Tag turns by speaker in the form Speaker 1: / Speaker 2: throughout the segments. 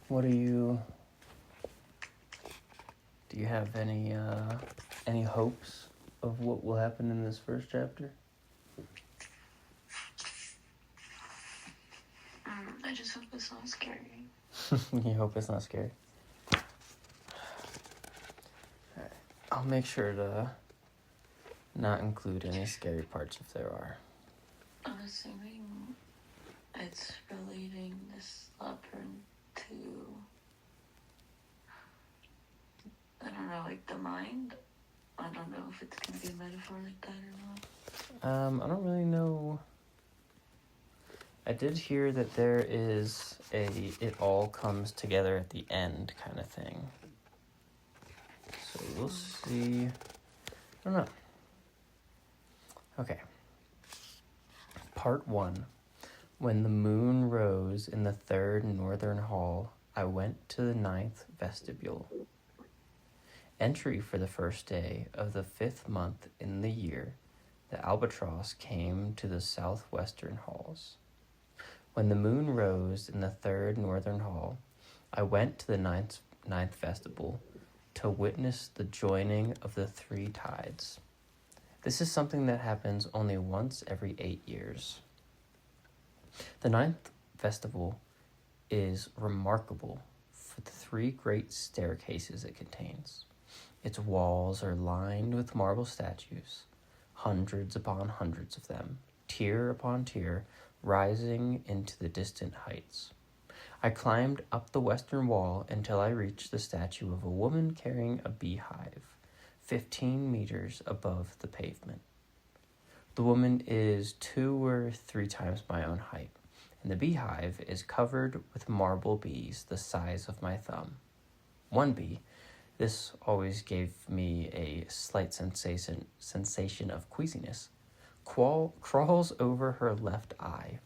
Speaker 1: What do you have any hopes of what will happen in this first chapter?
Speaker 2: I just hope it's not scary.
Speaker 1: You hope it's not scary? Alright. I'll make sure to not include any scary parts if there are.
Speaker 2: I'm assuming it's relating this leopard to, I don't know, like the mind. I don't know if it's going to be a metaphor like that or not.
Speaker 1: I don't really know. I did hear that there is it all comes together at the end kind of thing. So we'll see. I don't know. Okay. Part 1. When the moon rose in the 3rd northern hall, I went to the 9th vestibule. Entry for the first day of the 5th month in the year, the albatross came to the southwestern halls. When the moon rose in the 3rd northern hall, I went to the 9th vestibule to witness the joining of the 3 tides. This is something that happens only once every 8 years. The 9th vestibule is remarkable for the 3 great staircases it contains. Its walls are lined with marble statues, hundreds upon hundreds of them, tier upon tier, rising into the distant heights. I climbed up the western wall until I reached the statue of a woman carrying a beehive, 15 meters above the pavement. The woman is 2 or 3 times my own height, and the beehive is covered with marble bees the size of my thumb. One bee, this always gave me a slight sensation of queasiness, crawls over her left eye.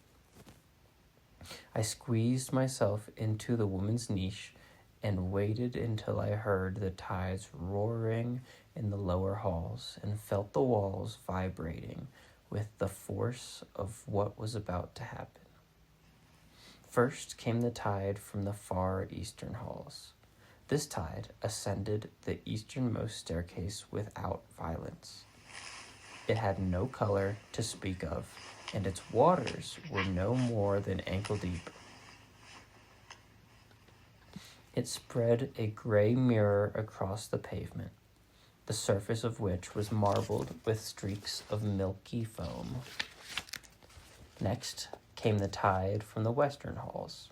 Speaker 1: I squeezed myself into the woman's niche and waited until I heard the tides roaring in the lower halls and felt the walls vibrating with the force of what was about to happen. First came the tide from the far eastern halls. This tide ascended the easternmost staircase without violence. It had no color to speak of, and its waters were no more than ankle deep. It spread a gray mirror across the pavement, the surface of which was marbled with streaks of milky foam. Next came the tide from the western halls.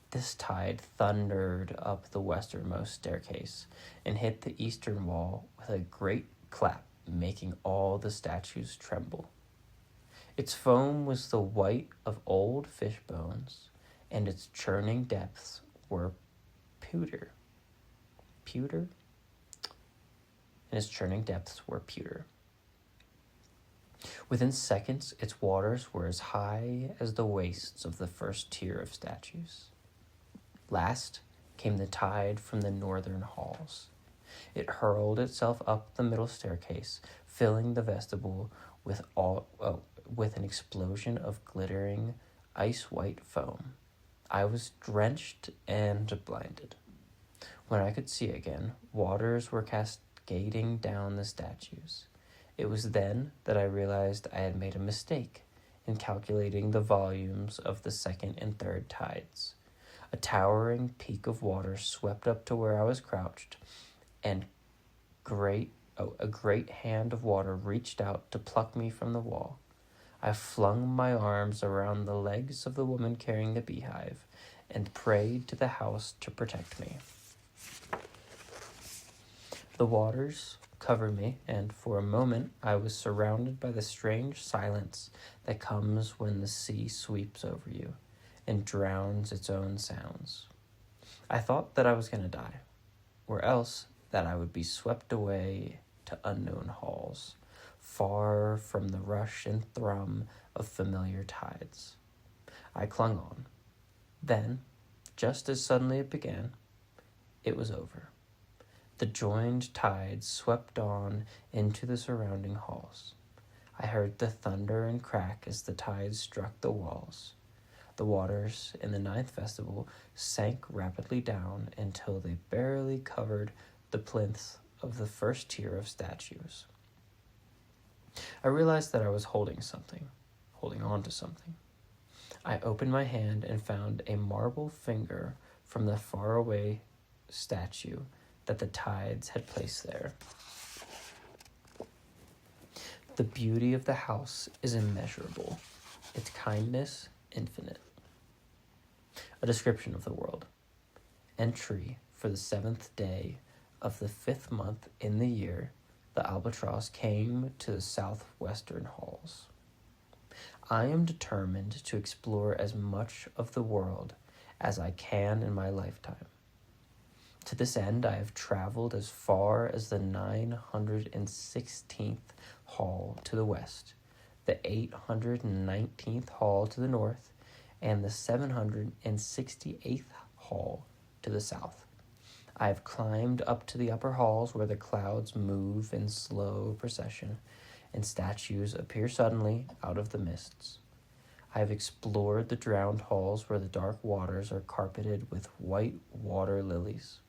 Speaker 1: This tide thundered up the westernmost staircase and hit the eastern wall with a great clap, making all the statues tremble. Its foam was the white of old fish bones, and its churning depths were pewter. Within seconds, its waters were as high as the waists of the first tier of statues. Last came the tide from the northern halls. It hurled itself up the middle staircase, filling the vestibule with an explosion of glittering, ice-white foam. I was drenched and blinded. When I could see again, waters were cascading down the statues. It was then that I realized I had made a mistake in calculating the volumes of the 2nd and 3rd tides. A towering peak of water swept up to where I was crouched, and a great hand of water reached out to pluck me from the wall. I flung my arms around the legs of the woman carrying the beehive and prayed to the house to protect me. The waters covered me, and for a moment I was surrounded by the strange silence that comes when the sea sweeps over you and drowns its own sounds. I thought that I was going to die, or else that I would be swept away to unknown halls, far from the rush and thrum of familiar tides. I clung on. Then, just as suddenly it began, it was over. The joined tides swept on into the surrounding halls. I heard the thunder and crack as the tides struck the walls. The waters in the ninth vestibule sank rapidly down until they barely covered the plinth of the first tier of statues. I realized that I was holding on to something. I opened my hand and found a marble finger from the faraway statue that the tides had placed there. The beauty of the house is immeasurable, its kindness infinite. A description of the world. Entry for the 7th day of the 5th month in the year, the albatross came to the southwestern halls. I am determined to explore as much of the world as I can in my lifetime. To this end, I have traveled as far as the 916th hall to the west, the 819th hall to the north, and the 768th hall to the south. I have climbed up to the upper halls where the clouds move in slow procession and statues appear suddenly out of the mists. I have explored the drowned halls where the dark waters are carpeted with white water lilies.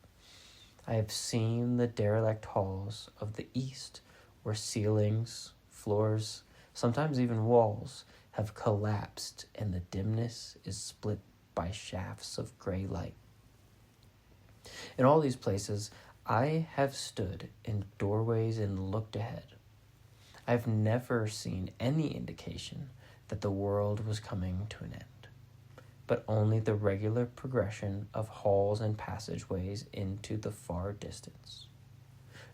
Speaker 1: I have seen the derelict halls of the east where ceilings, floors, sometimes even walls have collapsed and the dimness is split by shafts of gray light. In all these places, I have stood in doorways and looked ahead. I have never seen any indication that the world was coming to an end, but only the regular progression of halls and passageways into the far distance.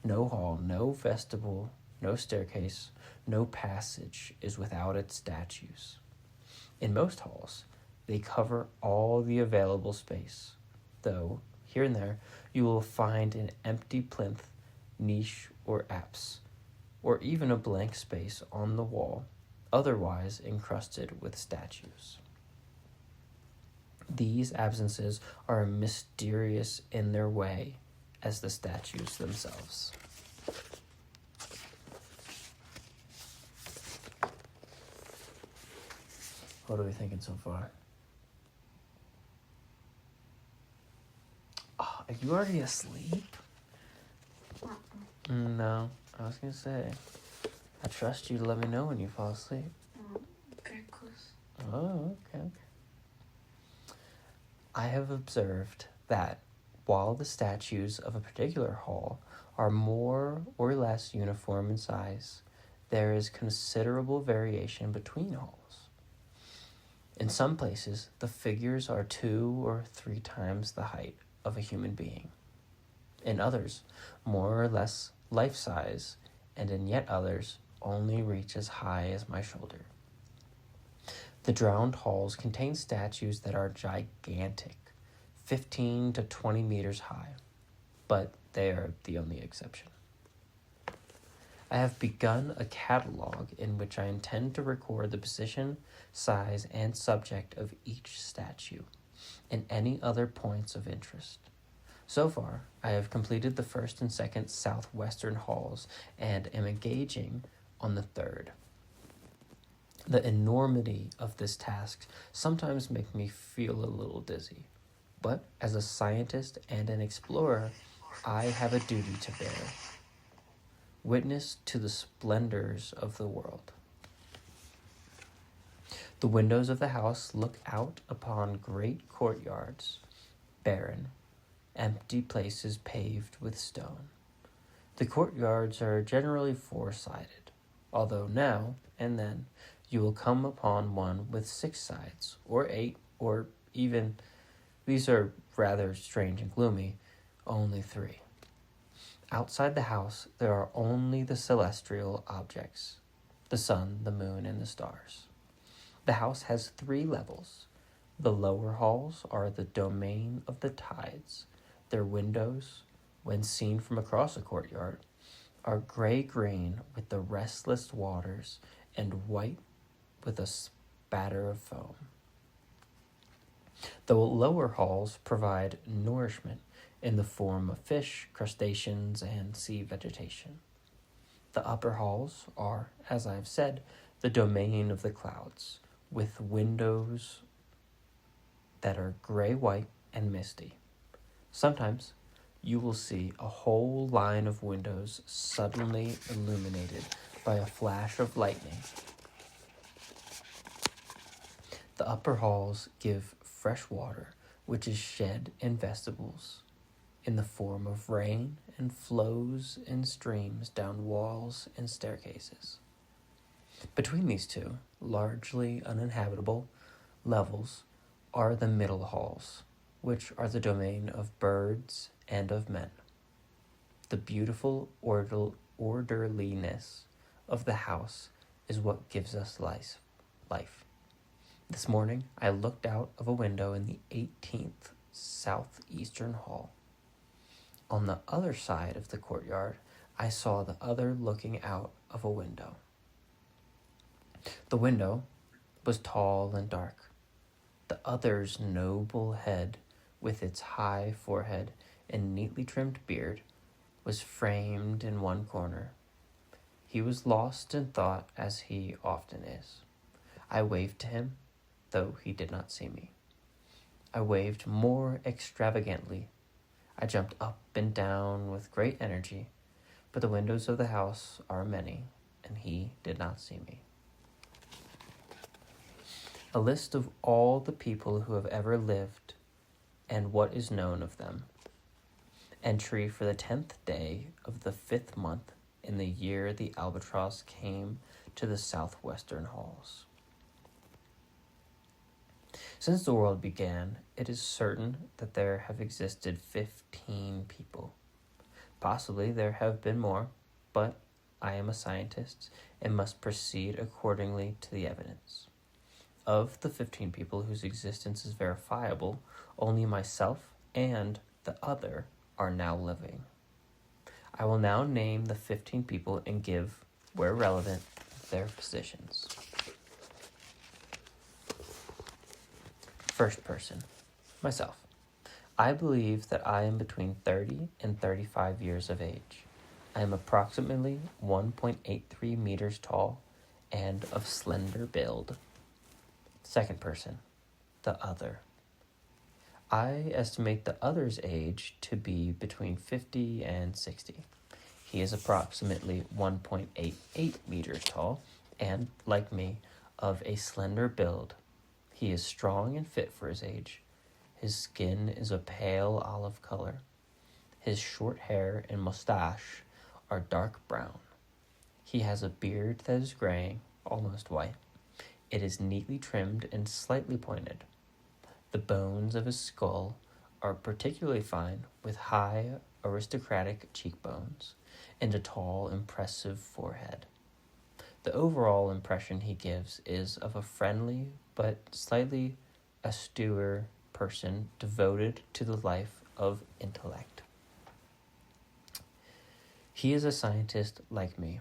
Speaker 1: No hall, no vestibule, no staircase, no passage is without its statues. In most halls, they cover all the available space, though here and there you will find an empty plinth, niche, or apse, or even a blank space on the wall, otherwise encrusted with statues. These absences are mysterious in their way as the statues themselves. What are we thinking so far? Oh, are you already asleep? No, I was going to say, I trust you to let me know when you fall asleep.
Speaker 2: Okay, close.
Speaker 1: Oh, okay. I have observed that while the statues of a particular hall are more or less uniform in size, there is considerable variation between halls. In some places, the figures are 2 or 3 times the height of a human being. In others, more or less life-size, and in yet others, only reach as high as my shoulder. The drowned halls contain statues that are gigantic, 15 to 20 meters high, but they are the only exception. I have begun a catalog in which I intend to record the position, size, and subject of each statue, and any other points of interest. So far, I have completed the first and second southwestern halls and am engaging on the third. The enormity of this task sometimes makes me feel a little dizzy, but as a scientist and an explorer, I have a duty to bear. Witness to the splendors of the world. The windows of the house look out upon great courtyards, barren, empty places paved with stone. The courtyards are generally 4-sided, although now and then you will come upon one with 6 sides, or 8, or even, these are rather strange and gloomy, only 3. Outside the house, there are only the celestial objects, the sun, the moon, and the stars. The house has 3 levels. The lower halls are the domain of the tides. Their windows, when seen from across a courtyard, are gray-green with the restless waters and white with a spatter of foam. The lower halls provide nourishment in the form of fish, crustaceans, and sea vegetation. The upper halls are, as I have said, the domain of the clouds, with windows that are gray-white and misty. Sometimes you will see a whole line of windows suddenly illuminated by a flash of lightning. The upper halls give fresh water, which is shed in vestibules in the form of rain and flows in streams down walls and staircases. Between these two, largely uninhabitable levels, are the middle halls, which are the domain of birds and of men. The beautiful orderliness of the house is what gives us life. This morning, I looked out of a window in the 18th southeastern hall. On the other side of the courtyard, I saw the other looking out of a window. The window was tall and dark. The other's noble head, with its high forehead and neatly trimmed beard, was framed in one corner. He was lost in thought, as he often is. I waved to him, though he did not see me. I waved more extravagantly. I jumped up and down with great energy, but the windows of the house are many, and he did not see me. A list of all the people who have ever lived and what is known of them. Entry for the 10th day of the 5th month in the year the albatross came to the southwestern halls. Since the world began, it is certain that there have existed 15 people. Possibly there have been more, but I am a scientist and must proceed accordingly to the evidence. Of the 15 people whose existence is verifiable, only myself and the other are now living. I will now name the 15 people and give, where relevant, their positions. First person, myself. I believe that I am between 30 and 35 years of age. I am approximately 1.83 meters tall and of slender build. Second person, the other. I estimate the other's age to be between 50 and 60. He is approximately 1.88 meters tall and, like me, of a slender build. He is strong and fit for his age. His skin is a pale olive color. His short hair and mustache are dark brown. He has a beard that is graying, almost white. It is neatly trimmed and slightly pointed. The bones of his skull are particularly fine, with high, aristocratic cheekbones and a tall, impressive forehead. The overall impression he gives is of a friendly but slightly austere person devoted to the life of intellect. He is a scientist like me,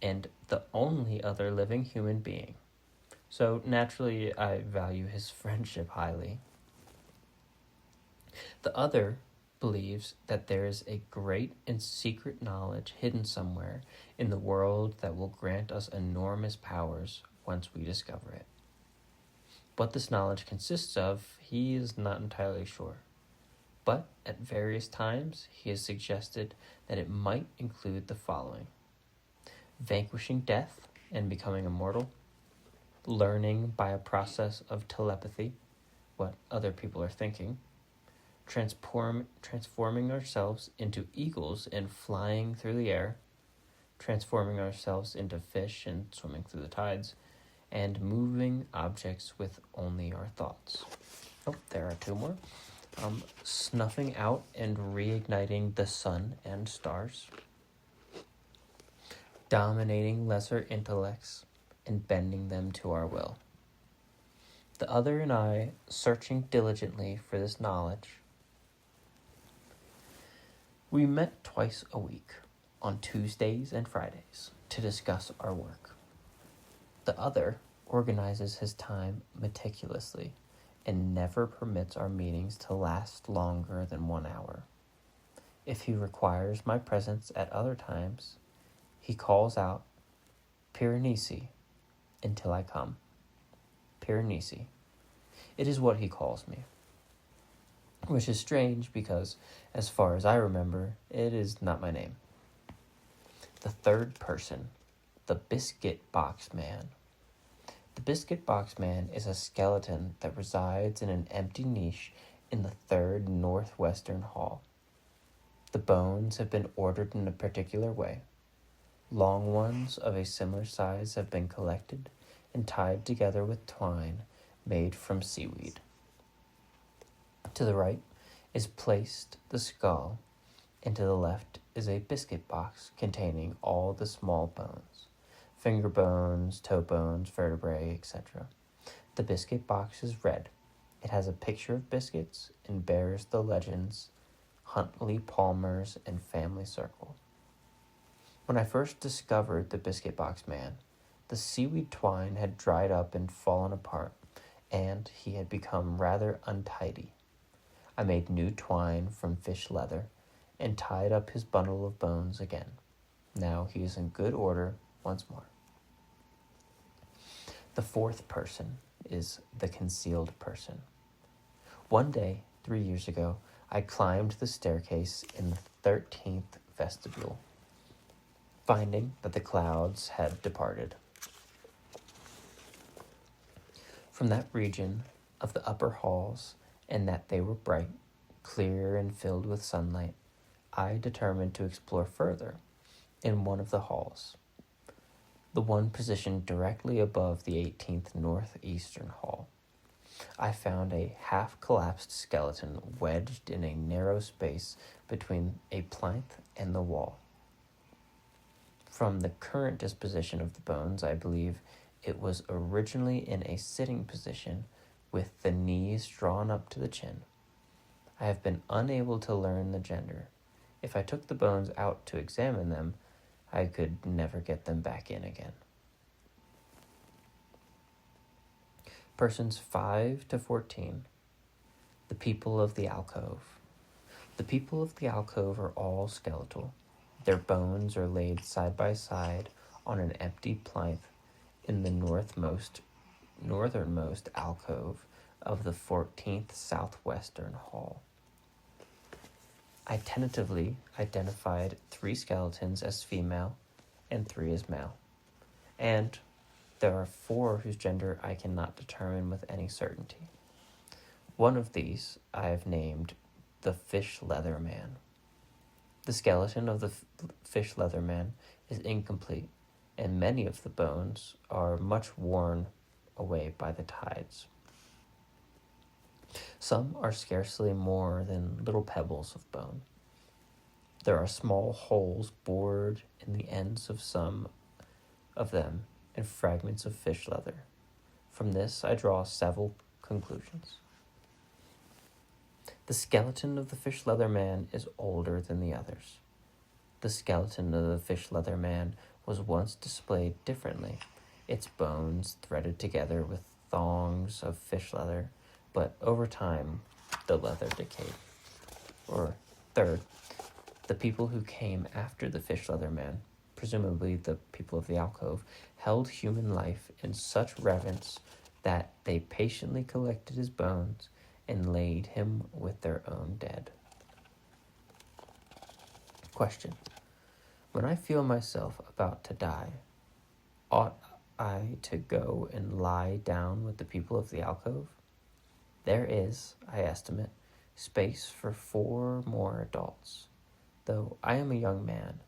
Speaker 1: and the only other living human being. So naturally, I value his friendship highly. The other believes that there is a great and secret knowledge hidden somewhere in the world that will grant us enormous powers once we discover it. What this knowledge consists of, he is not entirely sure. But at various times, he has suggested that it might include the following: vanquishing death and becoming immortal, learning by a process of telepathy what other people are thinking, transforming ourselves into eagles and flying through the air, transforming ourselves into fish and swimming through the tides, and moving objects with only our thoughts. Oh, there are two more. Snuffing out and reigniting the sun and stars, dominating lesser intellects and bending them to our will. The other and I, searching diligently for this knowledge, we met twice a week, on Tuesdays and Fridays, to discuss our work. The other organizes his time meticulously and never permits our meetings to last longer than 1 hour. If he requires my presence at other times, he calls out, "Piranesi," until I come. Piranesi. It is what he calls me, which is strange because, as far as I remember, it is not my name. The third person, the Biscuit Box Man. The Biscuit Box Man is a skeleton that resides in an empty niche in the third northwestern hall. The bones have been ordered in a particular way. Long ones of a similar size have been collected and tied together with twine made from seaweed. To the right is placed the skull, and to the left is a biscuit box containing all the small bones, finger bones, toe bones, vertebrae, etc. The biscuit box is red. It has a picture of biscuits and bears the legends Huntley Palmer's and Family Circle. When I first discovered the Biscuit Box Man, the seaweed twine had dried up and fallen apart, and he had become rather untidy. I made new twine from fish leather and tied up his bundle of bones again. Now he is in good order once more. The fourth person is the concealed person. One day, 3 years ago, I climbed the staircase in the 13th vestibule, finding that the clouds had departed. From that region of the upper halls, and that they were bright, clear, and filled with sunlight, I determined to explore further in one of the halls, the one positioned directly above the 18th northeastern hall. I found a half-collapsed skeleton wedged in a narrow space between a plinth and the wall. From the current disposition of the bones, I believe it was originally in a sitting position with the knees drawn up to the chin. I have been unable to learn the gender. If I took the bones out to examine them, I could never get them back in again. Persons 5 to 14. The people of the alcove. The people of the alcove are all skeletal. Their bones are laid side by side on an empty plinth in the northernmost alcove of the 14th southwestern hall. I tentatively identified 3 skeletons as female and 3 as male, and there are 4 whose gender I cannot determine with any certainty. One of these I have named the Fish Leather Man. The skeleton of the Fish Leather Man is incomplete, and many of the bones are much worn away by the tides. Some are scarcely more than little pebbles of bone. There are small holes bored in the ends of some of them and fragments of fish leather. From this I draw several conclusions. The skeleton of the Fish Leather Man is older than the others. The skeleton of the Fish Leather Man was once displayed differently, its bones threaded together with thongs of fish leather, but over time the leather decayed. Or third, the people who came after the Fish Leather Man, presumably the people of the alcove, held human life in such reverence that they patiently collected his bones and laid him with their own dead. Question: when I feel myself about to die, ought I to go and lie down with the people of the alcove? There is, I estimate, space for 4 more adults, though I am a young man,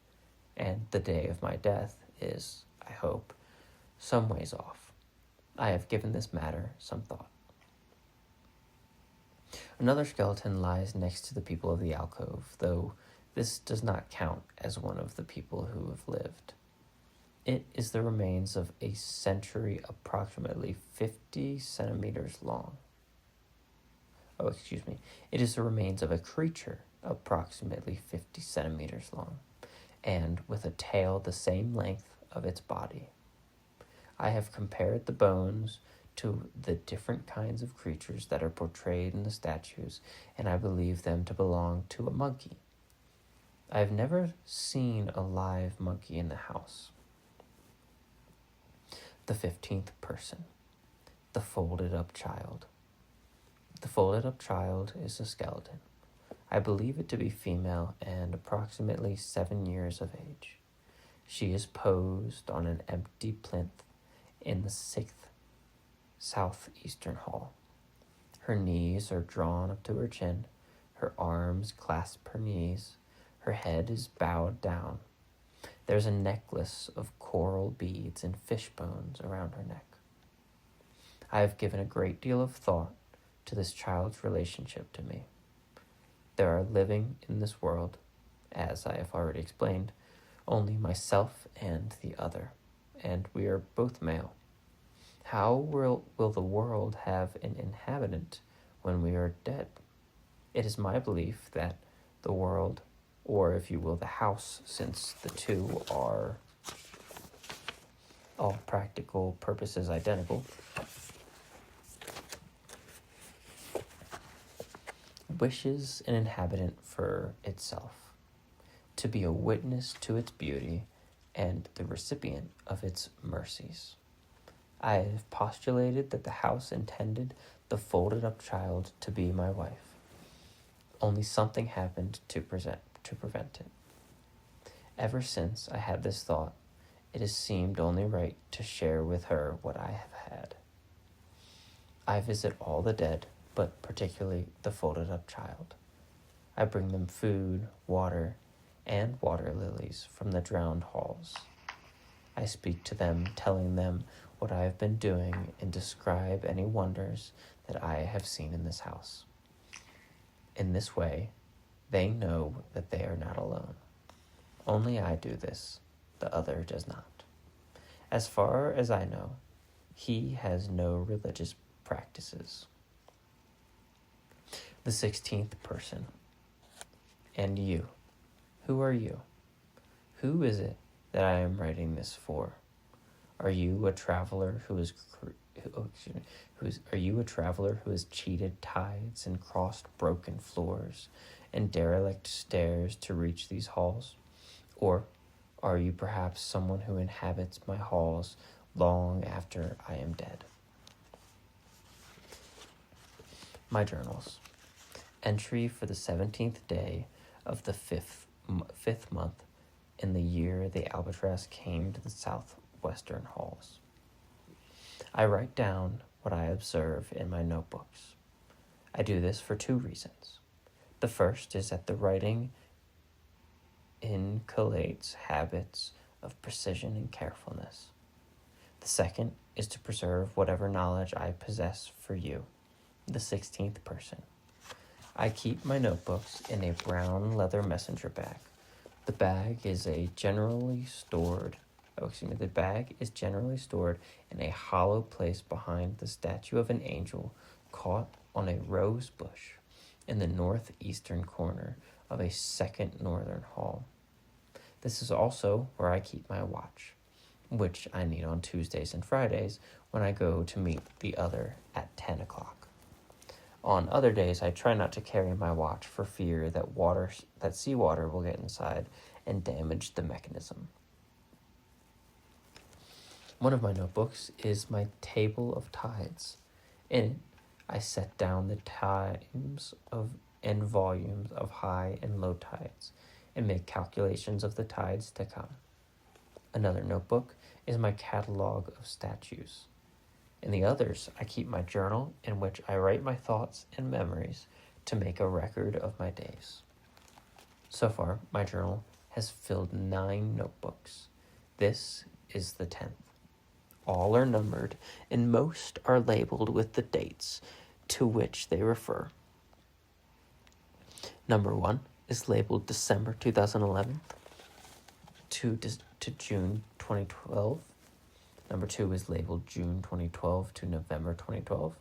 Speaker 1: and the day of my death is, I hope, some ways off. I have given this matter some thought. Another skeleton lies next to the people of the alcove, though this does not count as one of the people who have lived. It is the remains of a century approximately 50 centimeters long. It is the remains of a creature approximately 50 centimeters long, and with a tail the same length of its body. I have compared the bones to the different kinds of creatures that are portrayed in the statues, and I believe them to belong to a monkey. I have never seen a live monkey in the house. The 15th person, the folded up child. The folded up child is a skeleton. I believe it to be female and approximately 7 years of age. She is posed on an empty plinth in the 6th southeastern hall. Her knees are drawn up to her chin, her arms clasp her knees, her head is bowed down. There's a necklace of coral beads and fish bones around her neck. I have given a great deal of thought to this child's relationship to me. There are living in this world, as I have already explained, only myself and the other, and we are both male. How will the world have an inhabitant when we are dead? It is my belief that the world, or if you will, the house, since the two are all practical purposes identical, wishes an inhabitant for itself, to be a witness to its beauty and the recipient of its mercies. I have postulated that the house intended the folded up child to be my wife. Only something happened to prevent it. Ever since I had this thought, it has seemed only right to share with her what I have had. I visit all the dead, but particularly the folded up child. I bring them food, water, and water lilies from the drowned halls. I speak to them, telling them what I have been doing, and describe any wonders that I have seen in this house. In this way, they know that they are not alone. Only I do this, the other does not. As far as I know, he has no religious practices. The 16th person. And you, who are you? Who is it that I am writing this for? Are you a traveler who has cheated tides and crossed broken floors and derelict stairs to reach these halls? Or are you perhaps someone who inhabits my halls long after I am dead? My journals. Entry for the 17th day of the fifth month in the year the albatross came to the southwestern halls. I write down what I observe in my notebooks. I do this for 2 reasons. The first is that the writing inculcates habits of precision and carefulness. The second is to preserve whatever knowledge I possess for you, the 16th person. I keep my notebooks in a brown leather messenger bag. The bag is generally stored in a hollow place behind the statue of an angel caught on a rose bush in the northeastern corner of a second northern hall. This is also where I keep my watch, which I need on Tuesdays and Fridays when I go to meet the other at 10 o'clock. On other days, I try not to carry my watch for fear that seawater will get inside and damage the mechanism. One of my notebooks is my table of tides. In it, I set down the times and volumes of high and low tides and make calculations of the tides to come. Another notebook is my catalog of statues. In the others, I keep my journal in which I write my thoughts and memories to make a record of my days. So far, my journal has filled 9 notebooks. This is the 10th. All are numbered, and most are labeled with the dates to which they refer. Number 1 is labeled December 2011 to June 2012. Number 2 is labeled June 2012 to November 2012.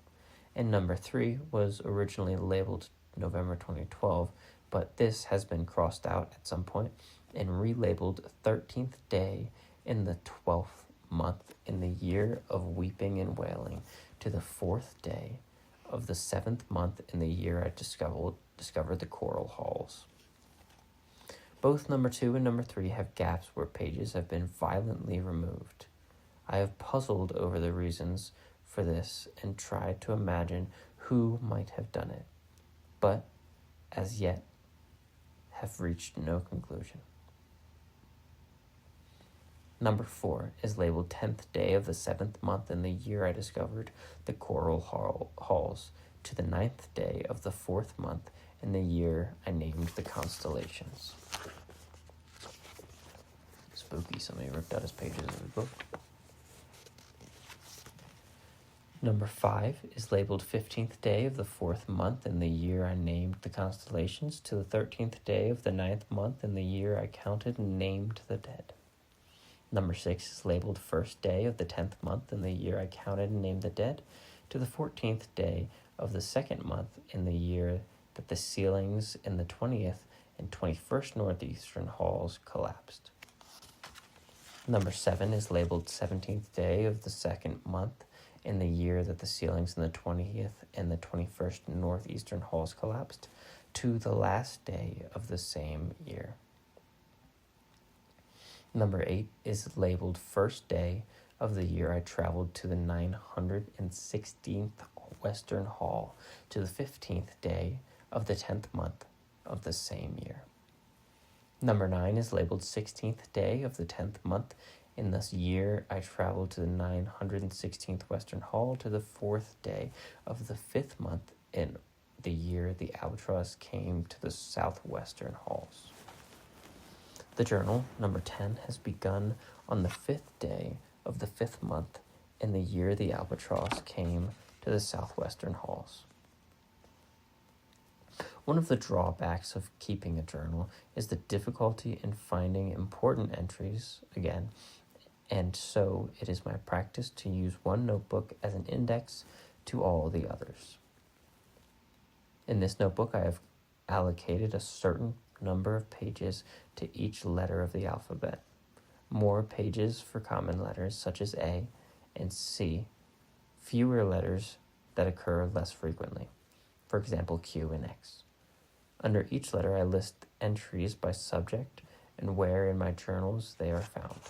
Speaker 1: And number 3 was originally labeled November 2012, but this has been crossed out at some point and relabeled 13th day in the 12th month in the year of weeping and wailing to the 4th day of the 7th month in the year I discovered the coral halls. Both number 2 and number 3 have gaps where pages have been violently removed. I have puzzled over the reasons for this and tried to imagine who might have done it, but as yet have reached no conclusion. Number 4 is labeled 10th day of the 7th month in the year I discovered the coral halls, to the 9th day of the 4th month in the year I named the constellations. Spooky, somebody ripped out his pages of the book. Number 5 is labeled 15th day of the 4th month in the year I named the constellations, to the 13th day of the 9th month in the year I counted and named the dead. Number 6 is labeled 1st day of the 10th month in the year I counted and named the dead, to the 14th day of the 2nd month in the year that the ceilings in the 20th and 21st northeastern halls collapsed. Number 7 is labeled 17th day of the 2nd month in the year that the ceilings in the 20th and the 21st northeastern halls collapsed, to the last day of the same year. Number 8 is labeled 1st day of the year I traveled to the 916th Western Hall, to the 15th day of the 10th month of the same year. Number 9 is labeled 16th day of the 10th month in this year I traveled to the 916th Western Hall, to the 4th day of the 5th month in the year the albatross came to the southwestern halls. The journal, number 10, has begun on the 5th day of the 5th month in the year the albatross came to the southwestern halls. One of the drawbacks of keeping a journal is the difficulty in finding important entries again, and so it is my practice to use one notebook as an index to all the others. In this notebook, I have allocated a certain number of pages to each letter of the alphabet. More pages for common letters such as A and C, fewer letters that occur less frequently, for example Q and X. Under each letter I list entries by subject and where in my journals they are found.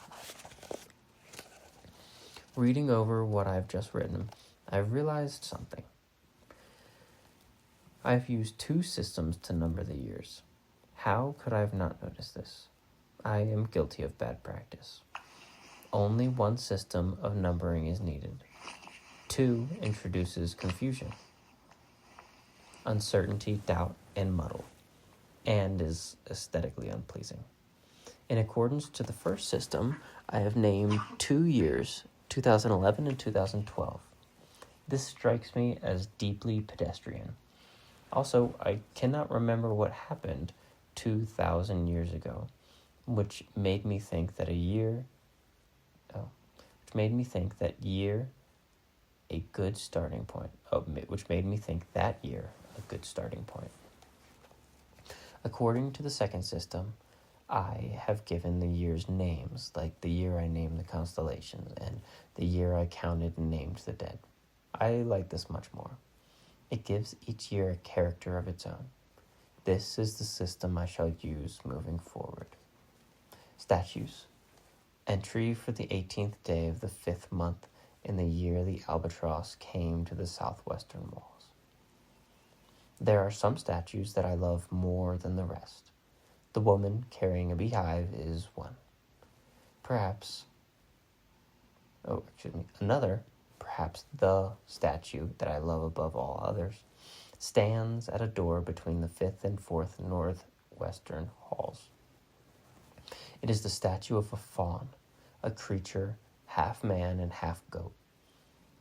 Speaker 1: Reading over what I've just written, I've realized something. I've used 2 systems to number the years. How could I have not noticed this? I am guilty of bad practice. Only one system of numbering is needed. 2 introduces confusion, uncertainty, doubt, and muddle, and is aesthetically unpleasing. In accordance to the first system, I have named 2 years, 2011 and 2012. This strikes me as deeply pedestrian. Also, I cannot remember what happened 2,000 years ago, which made me think that year a good starting point. According to the second system, I have given the years names, like the year I named the constellations and the year I counted and named the dead. I like this much more. It gives each year a character of its own. This is the system I shall use moving forward. Statues. Entry for the 18th day of the 5th month in the year the albatross came to the southwestern walls. There are some statues that I love more than the rest. The woman carrying a beehive is one. Another, perhaps the statue that I love above all others, stands at a door between the 5th and 4th northwestern halls. It is the statue of a faun, a creature half man and half goat,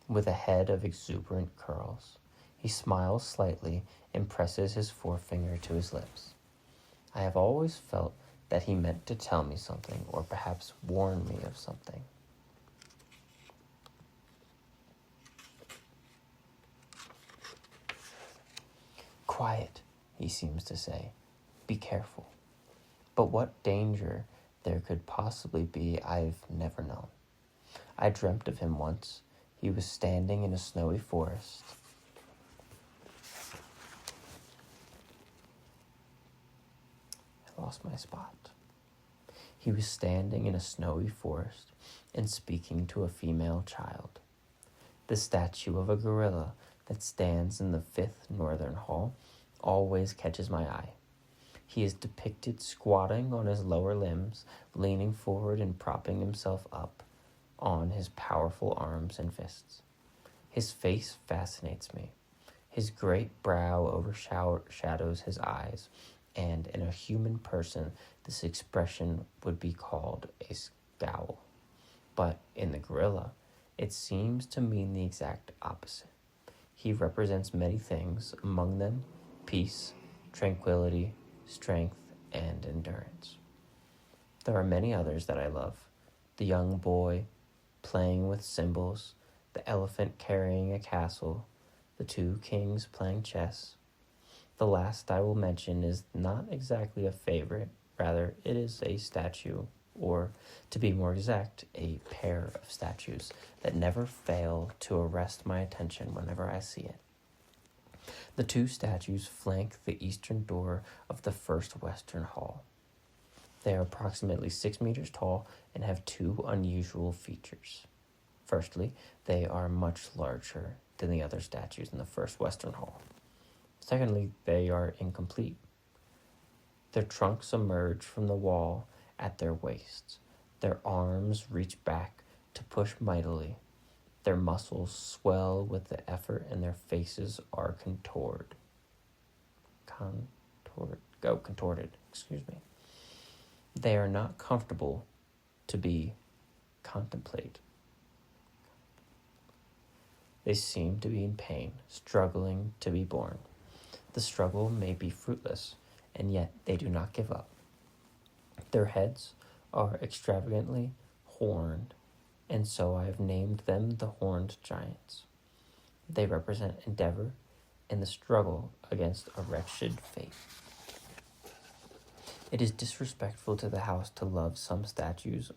Speaker 1: with a head of exuberant curls. He smiles slightly and presses his forefinger to his lips. I have always felt that he meant to tell me something, or perhaps warn me of something. Quiet, he seems to say. Be careful. But what danger there could possibly be, I've never known. I dreamt of him once. He was standing in a snowy forest. I lost my spot. He was standing in a snowy forest and speaking to a female child. The statue of a gorilla that stands in the 5th northern hall always catches my eye. He is depicted squatting on his lower limbs, leaning forward and propping himself up on his powerful arms and fists. His face fascinates me. His great brow overshadows his eyes, and in a human person, this expression would be called a scowl. But in the gorilla, it seems to mean the exact opposite. He represents many things, among them peace, tranquility, strength, and endurance. There are many others that I love. The young boy playing with cymbals, the elephant carrying a castle, the 2 kings playing chess. The last I will mention is not exactly a favorite, rather it is a statue, or to be more exact, a pair of statues that never fail to arrest my attention whenever I see it. The 2 statues flank the eastern door of the first western hall. They are approximately 6 meters tall and have 2 unusual features. Firstly, they are much larger than the other statues in the first western hall. Secondly, they are incomplete. Their trunks emerge from the wall at their waists. Their arms reach back to push mightily. Their muscles swell with the effort, and their faces are contorted. They are not comfortable to be contemplate. They seem to be in pain, struggling to be born. The struggle may be fruitless, and yet they do not give up. Their heads are extravagantly horned, and so I have named them the Horned Giants. They represent endeavor in the struggle against a wretched fate. It is disrespectful to the house to love some statues.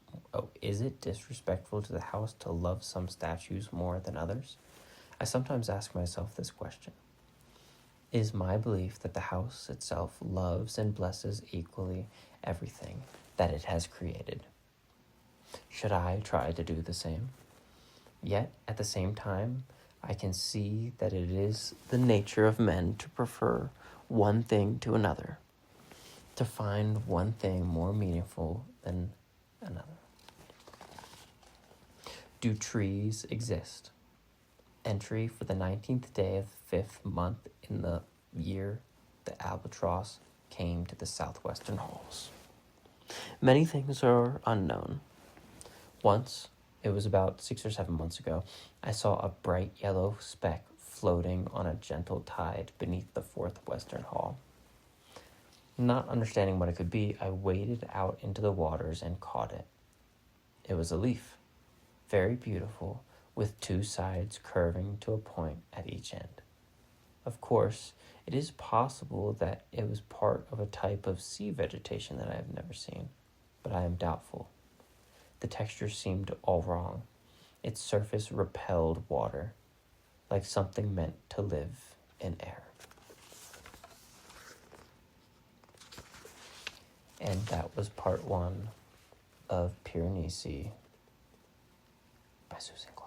Speaker 1: Is it disrespectful to the house to love some statues more than others? I sometimes ask myself this question. It is my belief that the house itself loves and blesses equally everything that it has created. Should I try to do the same? Yet, at the same time, I can see that it is the nature of men to prefer one thing to another, to find one thing more meaningful than another. Do trees exist? Entry for the 19th day of the 5th month in the year the albatross came to the southwestern halls. Many things are unknown. Once, it was about 6 or 7 months ago, I saw a bright yellow speck floating on a gentle tide beneath the 4th western hall. Not understanding what it could be, I waded out into the waters and caught it. It was a leaf, very beautiful, with 2 sides curving to a point at each end. Of course, it is possible that it was part of a type of sea vegetation that I have never seen, but I am doubtful. The texture seemed all wrong. Its surface repelled water, like something meant to live in air. And that was part 1 of Piranesi by Susan Clark.